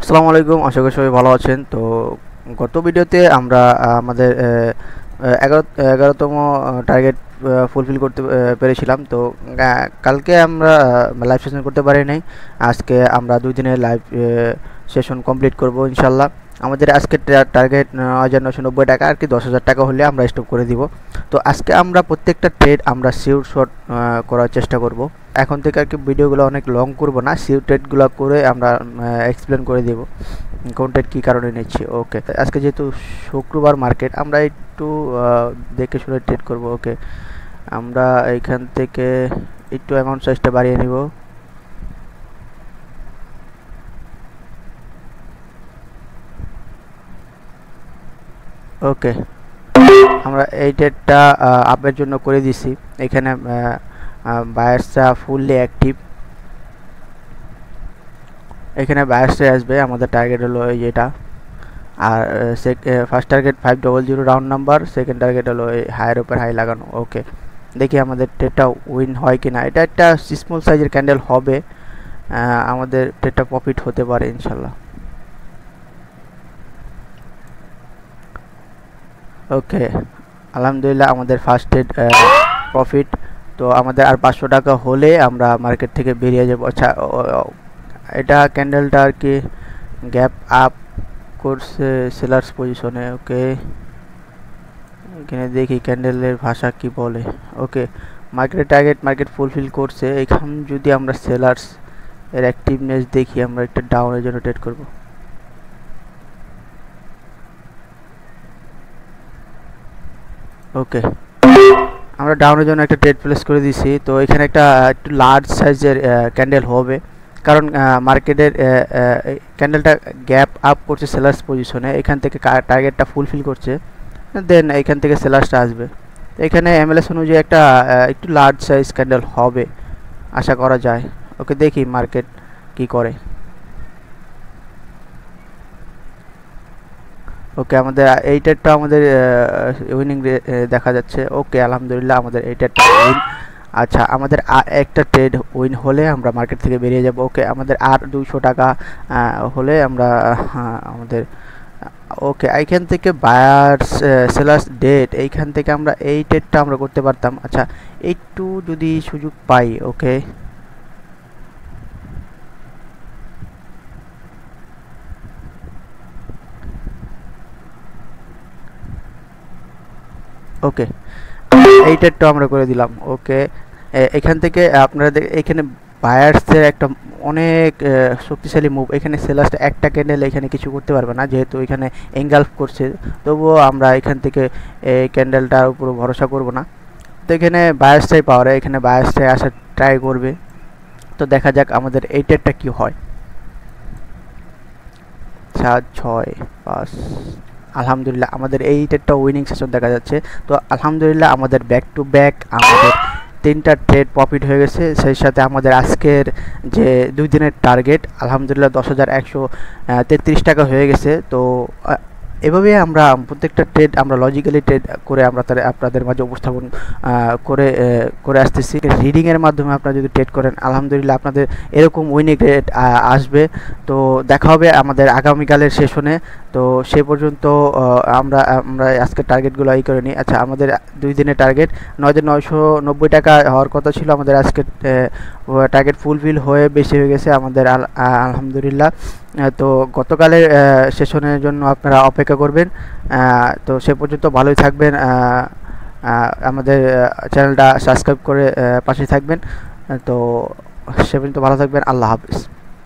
আসসালামু আলাইকুম, আশা করি সবাই ভালো আছেন। তো গত ভিডিওতে আমরা আমাদের 11তম টার্গেট ফুলফিল করতে পেরেছিলাম। তো কালকে আমরা লাইভ সেশন করতে পারি নাই। আজকে আমরা 2 দিনের লাইভ সেশন কমপ্লিট করব ইনশাল্লাহ। আমাদের আজকে টার্গেট 9,990 টাকা, আর কি 10,000 টাকা হলে আমরা স্টপ করে দিব। তো আজকে আমরা প্রত্যেকটা ট্রেড আমরা সিওর শট করার চেষ্টা করব। এখন থেকে আর কি ভিডিওগুলো অনেক লং করব না, সিওর ট্রেডগুলো করে আমরা এক্সপ্লেন করে দেব কোন ট্রেড কী কারণে নিচ্ছি। ওকে, আজকে যেহেতু শুক্রবার মার্কেট, আমরা একটু দেখে শুনে ট্রেড করব। ওকে, আমরা এইখান থেকে একটু অ্যামাউন্ট সাইজটা বাড়িয়ে নিব। ওকে, আমরা এই ট্রেডটা আপের জন্য করে দিছি। এখানে বায়ার্সটা ফুললি অ্যাক্টিভ, এখানে বায়ার্সে আসবে। আমাদের টার্গেট হলো এটা। আর first target 500 round number, second target হলো এই হাইয়ের উপর হাই লাগানো। ওকে, দেখি আমাদের ট্রেডটা উইন হয় কি না। এটা একটা স্মল সাইজের ক্যান্ডেল হবে, আমাদের ট্রেডটা প্রফিট হতে পারে ইনশাল্লাহ। ওকে, আলহামদুলিল্লাহ আমাদের ফার্স্ট ট্রেড প্রফিট। তো আমাদের আর 500 টাকা হলে আমরা মার্কেট থেকে বেরিয়ে যাব। আচ্ছা, এটা ক্যান্ডেলটা আর কি গ্যাপ আপ করছে সেলার্স পজিশনে। ওকে, এখানে দেখি ক্যান্ডেলের ভাষা কি বলে। ওকে, মার্কেট ফুলফিল করছে। এখান যদি আমরা সেলার্স এর অ্যাক্টিভনেস দেখি, আমরা একটা ডাউনের জন্য ট্রেড করব। ওকে, আমরা ডাউনের জন্য একটা ট্রেড প্লেস করে দিছি। তো এখানে একটা একটু লার্জ সাইজের ক্যান্ডেল হবে, কারণ মার্কেটের ক্যান্ডেলটা গ্যাপ আপ করছে সেলার্স পজিশনে। এখান থেকে টার্গেটটা ফুলফিল করছে, দেন এখান থেকে সেলার্সটা আসবে। এখানে এমএলএস অনুযায়ী একটা একটু লার্জ সাইজ ক্যান্ডেল হবে আশা করা যায়। ওকে, দেখি মার্কেট কি করে। ওকে, আমাদের এই ট্রেডটা আমাদের উইনিং দেখা যাচ্ছে। ওকে, আলহামদুলিল্লাহ আমাদের এই ট্রেডটা উইন। আচ্ছা, আমাদের আর একটা ট্রেড উইন হলে আমরা মার্কেট থেকে বেরিয়ে যাব। ওকে, আমাদের আর 200 টাকা হলে আমরা আমাদের ওকে, এইখান থেকে বায়ার্স সেলার্স ডেট, এইখান থেকে আমরা এই ট্রেডটা আমরা করতে পারতাম। আচ্ছা, একটু যদি সুযোগ পাই। ওকে, ওকে, এই ট্রেডটা আমরা করে দিলাম। ওকে, এখান থেকে আপনারা এখানে বায়ার্সের একটা অনেক শক্তিশালী মুভ। এখানে সেলার্সটা একটা ক্যান্ডেল এখানে কিছু করতে পারবে না, যেহেতু এখানে এঙ্গালফ করছে। তবুও আমরা এখান থেকে এই ক্যান্ডেলটার উপর ভরসা করব না। তো এখানে বায়ার্সটাই পাওয়ার, এখানে বায়ার্সটাই আসার ট্রাই করবে। তো দেখা যাক আমাদের এই ট্রেডটা কী হয়। 4 6 5, আলহামদুলিল্লাহ আমাদের এই ট্রেডটা উইনিং সেশন দেখা যাচ্ছে। তো আলহামদুলিল্লাহ আমাদের ব্যাক টু ব্যাক আমাদের 3টা ট্রেড প্রফিট হয়ে গেছে। সেই সাথে আমাদের আজকের যে 2 দিনের টার্গেট আলহামদুলিল্লাহ 10,133 টাকা হয়ে গেছে। তো এভাবে আমরা প্রত্যেকটা ট্রেড আমরা লজিক্যালি ট্রেড করে আমরা আপনাদের মাঝে উপস্থাপন করে করে আসতেছি। রিডিংয়ের মাধ্যমে আপনারা যদি ট্রেড করেন আলহামদুলিল্লাহ আপনাদের এরকম উইনিং রেট আসবে। তো দেখা হবে আমাদের আগামীকালের সেশনে। তো সে পর্যন্ত আমরা আমরা আজকের টার্গেটগুলো এই করে নিই। আচ্ছা, আমাদের 2 দিনের টার্গেট 9,990 টাকা হওয়ার কথা ছিল, আমাদের আজকের টার্গেট ফুলফিল হয়ে বেশি হয়ে গেছে আমাদের আলহামদুলিল্লাহ। তো গতকালের সেশনের জন্য আপনারা অপেক্ষা করবেন। তো সে পর্যন্ত ভালোই থাকবেন, আমাদের চ্যানেলটা সাবস্ক্রাইব করে পাশে থাকবেন। তো সে পর্যন্ত ভালো থাকবেন। আল্লাহ হাফিজ।